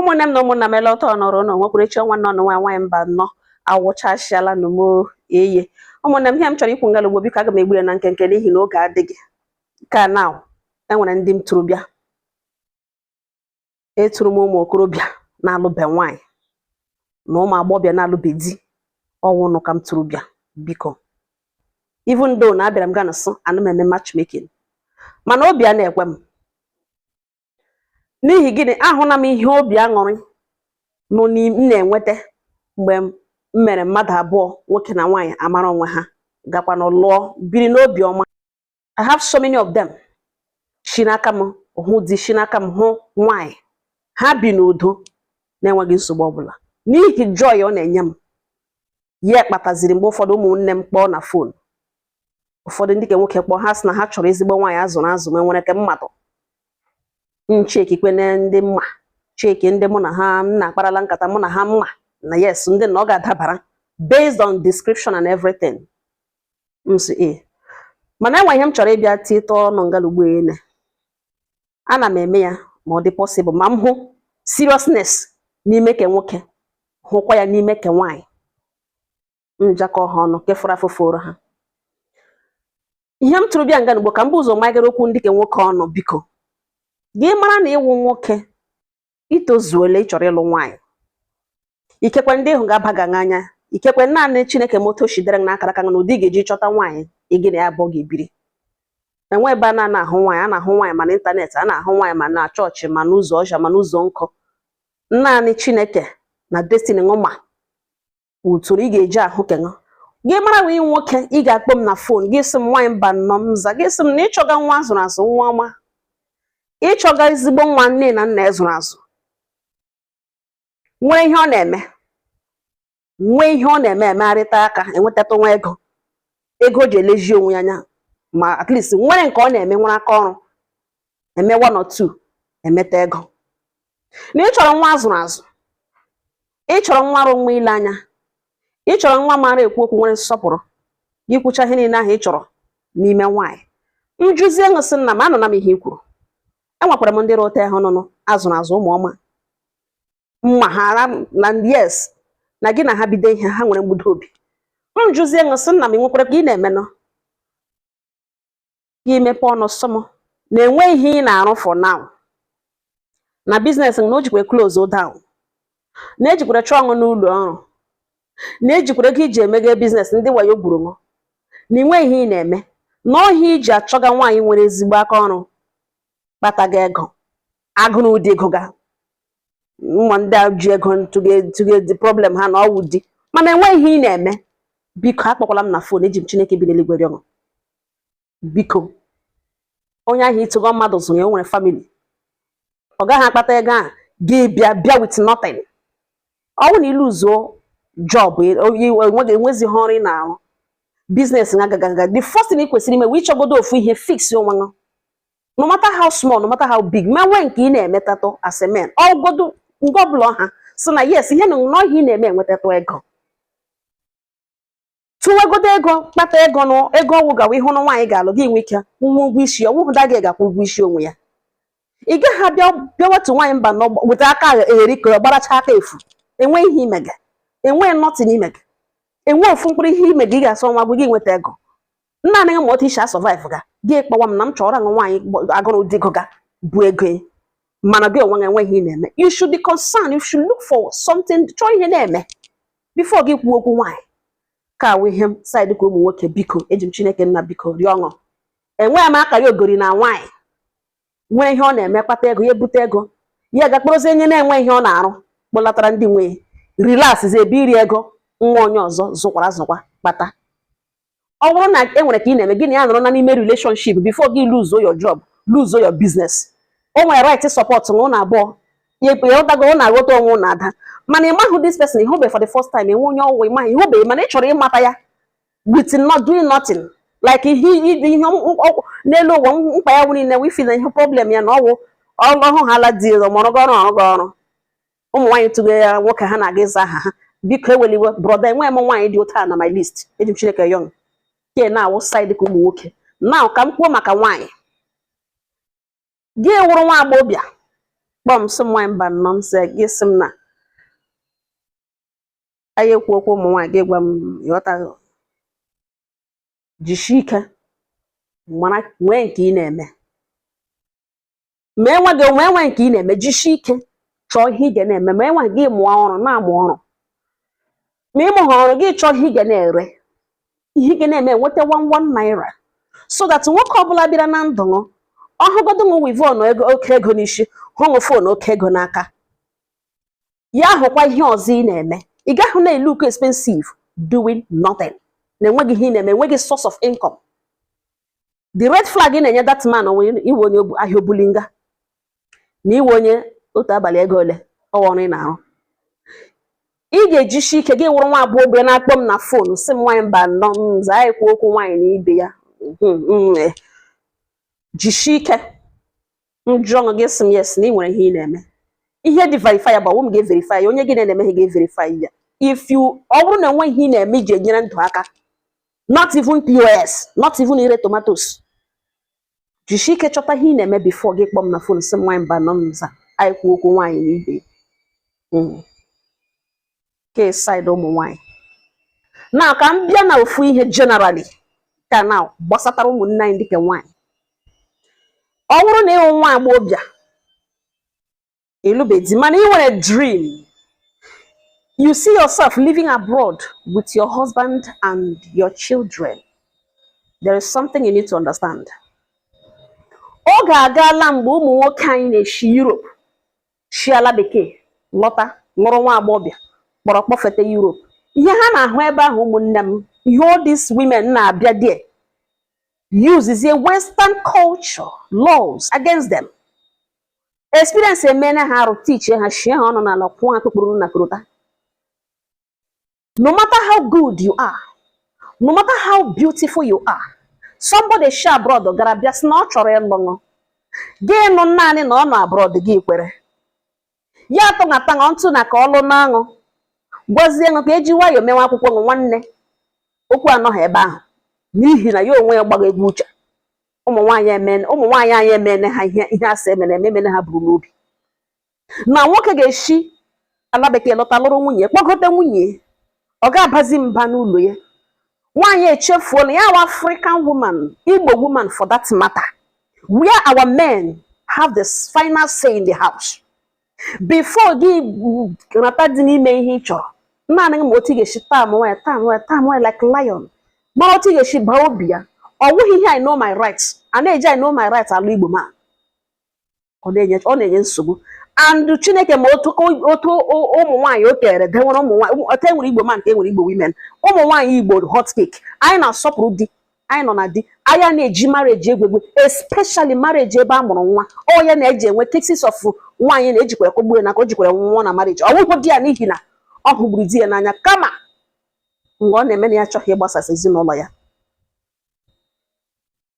ụmụnne m na ụmụnna m elọta ọnọrọ na onwekwurechi ọnwa nọ n'ụwa nwaanyị mba nọ awụchasịala n'umo eye ụmụnne m ihe m chọrọ ikwu ngala ugbo biko aga m egbu ya na nkenke n'ihi na oge adịghị ka na enwere ndị m torobịa eturu m ụmụ okorobịa na-alụbe nwaanyị na ụmụ agbọbịa na-alụbe di ọnwụ ka m torobịa biko even though na abịara m ga nso ana m eme matchmaking mana obi a na-ekwe m n'ihi gịnị ahụna m ihe obi aṅụrị nọ na-enweta mgbe m mere mmadụ abụọ nwoke na nwaanyị amara onwe ha gakwa n'ụlọ biri n'obi ọma. I have so many of them shi n'aka m hụ di shi n'aka m hụ nwaanyị ha bi n'udo na-enweghị nsogbu ọbụla n'ihi joy ọ na-enye m ya kpataziri mgbe ụfọdụ ụmụnne m kpọọ na fon ụfọdụ ndị ke nwoke kpọọ ha sị na ha chọrọ ezigbo nwaanyị azụrụ azụ ma nwere ke mmadụ nchekikwe ndị mma cheki ndị mụ na ha na-akparala nkata mụ na ha mma na yes ndị na ọ ga-adabara based on description and everything mana enwe ihe m chọrọ ịbịa tito ọnụ ngalugbo ene ana m eme ya ma ọ dị possible ma m hụ seriousness n'ime ke nwoke hụkwa ya n'ime ke nwaanyị njakọ ha ọnụ kefụrụ afụfụrụ ha ihe m tụrụ bịa ngalugbo ka m bụ ụzọ magara okwu ndị ke nwoke ọnụ biko gị mara na ịwụ nwoke itozuole ịchọrọ ịlụ nwaanyị ikekwe ndị ịhụ ga-abaga n'anya ikekwe naanị Chineke moto shidere n'akara aka na ụdị ga-eji chọta nwaanyị ị na ya abụọ ga-ebiri enwe ebe a na-ahụ nwaanyị a na-ahụ nwaanyị ma n'ịntanetị a na-ahụ nwaanyị ma na chọọchị ma n'ụzọ ọcha ma n'ụzọ nkọ naanị Chineke na destiny ṅụma utoro ị ga-eji ahụ kenụ gị mara wee nwoke ị ga-akpọ m na fon gị sị m nwaanyị mba nnọọ m za gị sị m na ịchọga nwa azụrụ azụ nwa ọma ịchọga ezigbo nwa nne na nna ezụrụ azụ nwee ihe ọ na-eme emegharịta aka enwetatụ nwa ego ji elezi onwe ya anya ma at least nwere nke ọ na-eme nwere aka ọrụ eme 1 or 2 emeta ego na ịchọrọ nwa azụrụ azụ ịchọrọ nwa arụ nwa ile anya ịchọrọ nwa mara ekwu okwu nwere nsọpụrụ gị kwụcha ihe niile ahụ ịchọrọ n'ime nwaanyị njụzie ṅụsị nna m anọ na m ihe i kwuru enwekwara m ndị rote ahụ nụnụ azụrụ azụ ụmụ ọma mma ha na yes na gị na ha bido ihe ha nwere mgbudo obi m jụzie ṅụsị nna m nwekwara ka ị na-emenụ gị mepe ọnụ sọm na-enwe ihe ị na-arụ for now na biznes na o jikwa close down na-ejikwara chọọ ọṅụ n'ụlọ ọrụ na-ejikwara ego iji emege biznes ndị wayo gburu ṅụ na inwe ihe ị na-eme na ọhịa iji achọga nwaanyị nwere ezigbo aka ọrụ kpataga ego agụ na ụdị ego ga nwa ndị a ji ego tụge dị problem ha na ọwụ di mana enwe ihe ị na-eme biko akpọkwala m na fon eji m Chineke bi n'eluigwe rịọ biko onye ahụ ịtụgo mmadụ zụrụ ya o nwere family ọ gaghị akpata ego a gị bịa with nothing ọnwụ na ilu zuo job enwezighị ọrụ ị na-arụ biznes na agaga the first thing ị kwesịrị ime wee ịchọgodo ofu ihe fix onwe gị no matter how small no matter how big ma nwee nke ị na-emetatụ as a man ọgodo nke ọbụla ha so na yes ihe na ọhịa ị na-eme enwetatụ ego tụwegodo ego kpata ego ego ọgwụ gawa ịhụ na nwaanyị ga-alụ gị nwe ike nwa ụgwọ isi ọwụ da gị ga-akwụ ụgwọ isi onwe ya ị gaghị bịa wetu nwaanyị mba nọ weta aka eri ka ọ gbaracha aka efu enwe ihe imega enwe nothing imega enwe ofu mkpụrụ ihe imega ị ga-asọ nwa gị nweta ego naanị ma otu isi survive ga gị kpọwa m na m chọrọ nwaanyị agụrụ dị ego ga bụ ego mana gị onwe enwe ihe ị na-eme you should be concerned, you should look for something chọọ ihe na-eme before gị kwuo okwu nwaanyị ka awụ ihe m side ka ụmụ nwoke biko eji m Chineke nna biko rịọ ọṅụ enweghị m akara ogori na nwaanyị nwee ihe ọ na-eme kpata ego ya ebute ego ya gakpọrọzi enye na-enwe ihe ọ na-arụ kpọlatara ndị nwe relax ebe iri ego nwa onye ọzọ zụkwara kpata ọ bụrụ na enwere ka ị na-eme gịnị ya nọrọ na n'ime relationship before gị lose your job lose your business o nwere right support ụnụ abụọ ya ụdago ọ na-aghọta onwe ụnụ ada mana ịmahụ this person ịhụbe for the first time enwe onye ọwụwa ịmaghị ịhụbeghị mana ị chọrọ ịmata ya with not doing nothing like ihe n'elu ụwa mkpa ya wụ niile wifi na ihe problem ya na ọwụ ọhụ ha ala dị ọrụgo ọrụ ụmụ nwaanyị tụgo ya nwoke ha na-aga ịza aha ha biko eweliwe brọda enwe m nwaanyị dị otu a na my list eji m Chineke yọng ke na-awụ side ka ụmụ nwoke na ka m kwuo maka nwaanyị gị wụrụ nwa agbọghọbịa Bom some wine ban nonsense gism na aye kwu okwu ụmụ nwaanyị ga-egwa m yọta jishike mara nwee nke ị na-eme ma enwe nke ị na-eme jishike chọọ ihe ị ga na-eme ma enwe gị mụọ ọrụ na-amụ ọrụ ma ịmụ ọrụ gị chọọ ihe ị ga na-ere ihe ị ga na-eme nweta 11 naira so that nwoke ọbụla bịara na ndụ ọhụgodo nwe wivon oke ego n'isi hụnwe fon oke ego n'aka ya hụkwa ihe ọzọ ị na-eme ị gaghị na-look expensive doing nothing na-enweghị ihe ị na-eme enweghị source of income. The red flag ị na-enye that man iwe onye ahịa obulinga na iwe onye otu abalị ego ole ọrụ ị na-arụ ị ga-ejishi ike gị wụrụ nwa abụọ ogbe na-akpọ m na fon si m nwaanyị mba nọ zaa ekwu okwu nwaanyị na ibe ya jishi ike njụọ gị sị m yes na ị nwere ihe ị na-eme ihe dị verify bụ m ga-verify ya onye gị na-eme ihe ga-verify ya ọ bụrụ na enweghị ihe ị na-eme iji enyere ndụ aka not even POS not even ire tomatoes jishi ike chọta ihe ị na-eme before gị kpọọ m na fon sị m nwaanyị mba nọ m za anyị kwuo okwu nwaanyị na ibe ke side ụmụ nwaanyị na ka m bịa na ofu ihe generally ka na gbasatara ụmụnne anyị dịka nwaanyị ọ bụrụ na ịhụ nwa agbọghọbịa ịlụbedi mana ị nwere dream you see yourself living abroad with your husband and your children there is something you need to understand. Oge agaala mgbe ụmụ nwoke anyị na-eshi Europe shi ala bekee lọta lụrụ nwa agbọghọbịa kpọrọ kpọfete Europe ihe ha na-ahụ ebe ahụ ụmụnne m ihe all these women na-abịa there uses a western culture laws against them experience emene ha arụ teach ha shie ha ọnụ n'ala kwụọ ha kpụkpụrụ na korota. No matter how good you are, no matter how beautiful you are, somebody shi abroad gara bịa sị na ọ chọrọ ịlụ gị nụ naanị na ọ nọ abroad gị kwere ya atụnataṅụ ntụ na ka ọlụ na-aṅụ gwazie ṅụ ka eji nwayọọ mewe akwụkwọ ṅụ nwanne okwu anọghị ebe ahụ n'ihi na ya onwe ya gbaga egwu uche ụmụ nwaanyị anyị emene ha ihe asị emene ha buru n'obi na nwoke ga-eshi ala bekee lọta lụrụ nwunye kpọgote nwunye ọ ga-abazi mba n'ụlọ ya nwaanyị echefuo na ya wa African woman Igbo woman for that matter where our men have the final say in the house before gị nata dị n'ime ihe ị chọrọ naanị ma otu ị ga-esi taa nwaanyị like lion ma otu ị ga-esi baa obi ya ọ wụghị ihe I know my rights a na-eji I know my rights alụ Igbo ma ọ na-enye nsogbu and Chineke ma otu ụmụ nwaanyị o kere nwere ụmụ nwaanyị otu enwere Igbo man ka enwere Igbo women ụmụ nwaanyị Igbo hot cake anyị na-asọpụrụ di anyị nọ na di anya na-eji marriage egwegwe especially marriage ebe a mụrụ nwa onye na-eji enwe cases of nwaanyị na-ejikwara kọgbuo na ka o jikwara nwa na marriage ọ bụghị di ya n'ihi na ọ hụgburu di ya n'anya kama mgbe ọ na-eme na ya achọghị ịgbasasị ezinụlọ ya.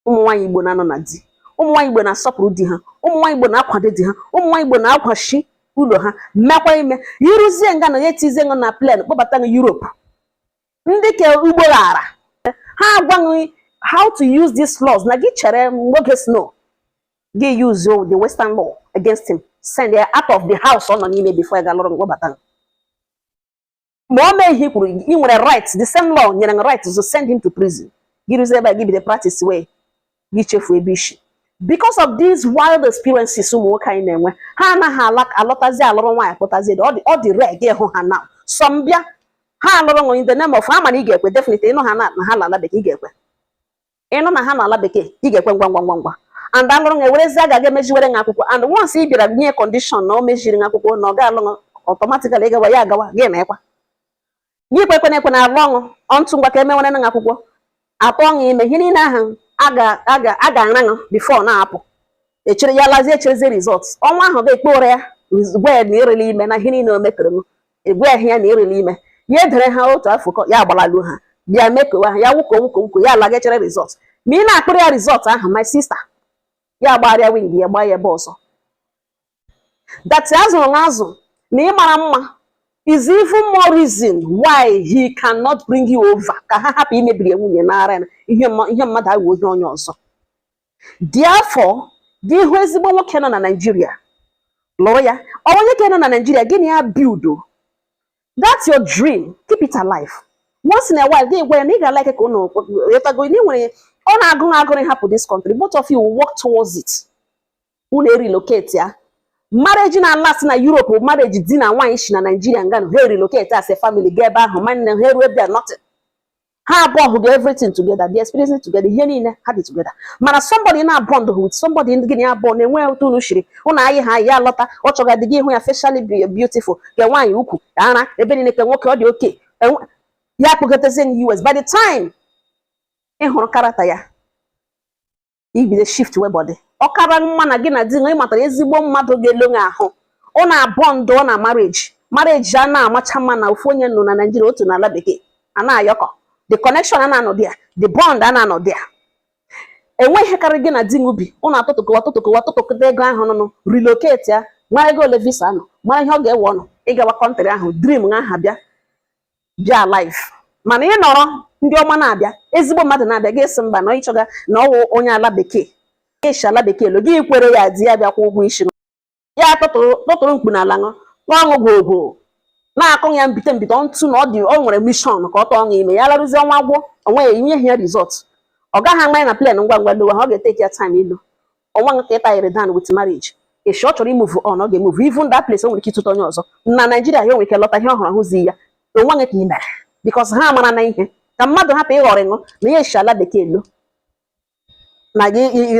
Ụmụ nwaanyị Igbo na-anọ na di ụmụ nwaanyị Igbo na-asọpụrụ di ha ụmụ nwaanyị Igbo na-akwado di ha ụmụ nwaanyị Igbo na-akwashi ụlọ ha mmekwa ime ịrụzie nga na ya etizie ṅụ na plen kpọbata ṅụ Europe ndị ka Igbo ghara ha agwaghị how to use these laws na gị chere nwoke snow gị use the western law against him send ya out of the house ọ nọ n'ime before ga lụrụ kpọbata ma o mee ihe kwuru ị nwere right the same law nyere ng right to send him to prison gị rụzie ebe gị bido practice way gị chefu ebe ishi because of these wild experiences ụmụ nwoke anyị na-enwe ha anaghị alọtazi alụrụ nwaanyị akpọtazi ọ dị rare gị hụ ha now some bịa ha alụrụ nwa in the name of ha mana ị ga-ekwe definitely ịnụ ha na ha n'ala bekee ị ga-ekwe ịnụ na ha n'ala bekee ị ga-ekwe ngwa and alụrụ nwa ewerezi agaghị emeziwere nwa akwụkwọ and once ị bịara nye condition na o meziri nwa akwụkwọ na ọ ga-alụ automatically ịgawa ya agawa gị na ekwa gị kwekwe na ekwe na alụ ọṅụ ọntụ ngwa ka emewere nwa akwụkwọ atọ ọṅụ ime ihe niile ahụ a ga-ara ṅụ before na-apụ echere ya lazie echerizie results ọnwa ahụ ga-ekpe ụra ya gwa ya na irele ime na ihe niile o mekere m egwe ahụ ya na irele ime ya edere ha otu afọ ya agbalalu ha bịa mekewa ha ya nwụko ya alaga echere results ma ị na-akpịrị ya result ahụ my sister ya agbarịa wing ya gbaa ya ebe ọzọ dati azụrụ azụ na ị mara mma is even more reason why he cannot bring you over ka ha hapụ imebiri nwunye n'ara ihe mmadụ ahụ onye ọzọ therefore gị hụ ezigbo nwoke nọ na Nigeria lụrụ ya. Onye ka nọ na Nigeria gịnị ya build? That's your dream. Keep it alive. Once in a while, they when you like it, no, you go anywhere. On agụrụ hapụ this country. Both of you will work towards it. Unu relocate ya. Marriage na last na Europe, marriage di na nwaanyị shi na Nigeria nga no relocate as a family get back home man here we be nothing. Ha abụọ do everything together, the experience together, ihe niile ha dị together. Mana somebody na bond with somebody ndị gị abụọ na-enwe otu unu shiri. Unu ayi ha ya lọta, ọ chọga dị gị hụ ya facially beautiful, ke nwaanyị ukwu, ara ebe niile ke nwoke ọ dị okay. Ya kpọkọtazie in US by the time ị hụrụ character ya, ibido shift we body. Ọkara mma na gị na di nwe matara ezigbo mmadụ ga-elo nwe ahụ. Ọ na-abọ ndụ na marriage a na-amacha mma na ofu onye nọ na Nigeria otu n'ala bekee a na-ayọkọ. The connection a na-anọ there, the bond a na-anọ there. Enweghị karị gị na di ngubi ụnụ atụtụkọwa ego ahụ nọ relocate ya, mara ego ole visa nọ, mara ihe ọ ga-ewe ọnụ ịgawa country ahụ, dream ha bịa life. Mana ị nọrọ ndị ọma na-abịa, ezigbo mmadụ na-abịa ga-esi mba na ịchọga na ọwụ onye ala bekee. Ishi ala bekee lo gị kwere ya di ya bịakwa ụgwọ isi ya tụtụrụ mkpu n'ala ṅụọ gwogwo na-akụ ya mbite ntụ na ọ nwere mission ka ọ tọọ ime ya larụzie ọnwa gwụ onwe inye ya result. Ọ gaghị ama na plan ngwa ngwa lowa, ọ ga-etake ya time ilu ọnwa nke ịtayere down with marriage. Ishi ọ chọrọ imove on, ọ ga-emove even that place o nwere ike ịtụta onye ọzọ na Nigeria. Ya nwere ike lọta ihe ọhụrụ ahụzi ya onwe nke ka imere because ha mara na ihe ka mmadụ hapụ ịghọrọ ịṅụ na ya ishi ala bekee lo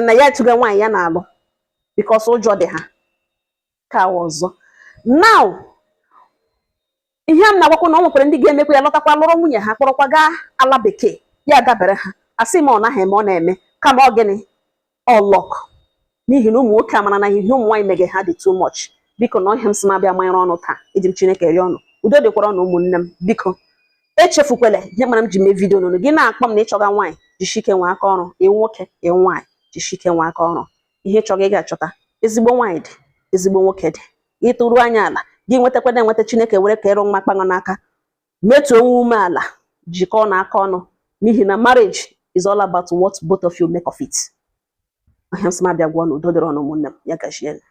na ya tụga nwaanyị ya na-alụ because ụjọ dị ha ka ọzọ. Now ihe m na-agwakwa na ọ nwekwara ndị ga-emekwa ya lọtakwa lụrụ nwunye ha kpọrọkwa gaa ala bekee ya dabere ha. Asị m ọ naghị eme, ọ na-eme kama ọ gịnị ọlọk n'ihi na ụmụ nwoke amara na ihe ụmụ nwaanyị mege ha dị too much. Biko na ihe m si m abịa manyere ọnụ taa eji m Chineke rie ọnụ. Udo dịkwara ọnụ ụmụnne m, biko echefukwele ihe mara m ji mee vidio n'ụlọ gị na-akpọ m na ịchọga nwaanyị jishike nwe aka ọrụ, ịwụ nwoke ịwụ nwaanyị jishike nwe aka ọrụ. Ihe ịchọga ị ga-achọta ezigbo nwaanyị dị, ezigbo nwoke dị, ịtụrụ anya ala gị nwetakwana enweta Chineke were ka ịrụ mma kpaṅụ n'aka, metuo onwe ume ala, jikọọ n'aka ọnụ n'ihi na marriage is all about what both of you make of it. Ahịa nsọ m abịa gwa ọnụ udo dịrị ọnụ ụmụnne m, ya gaziere.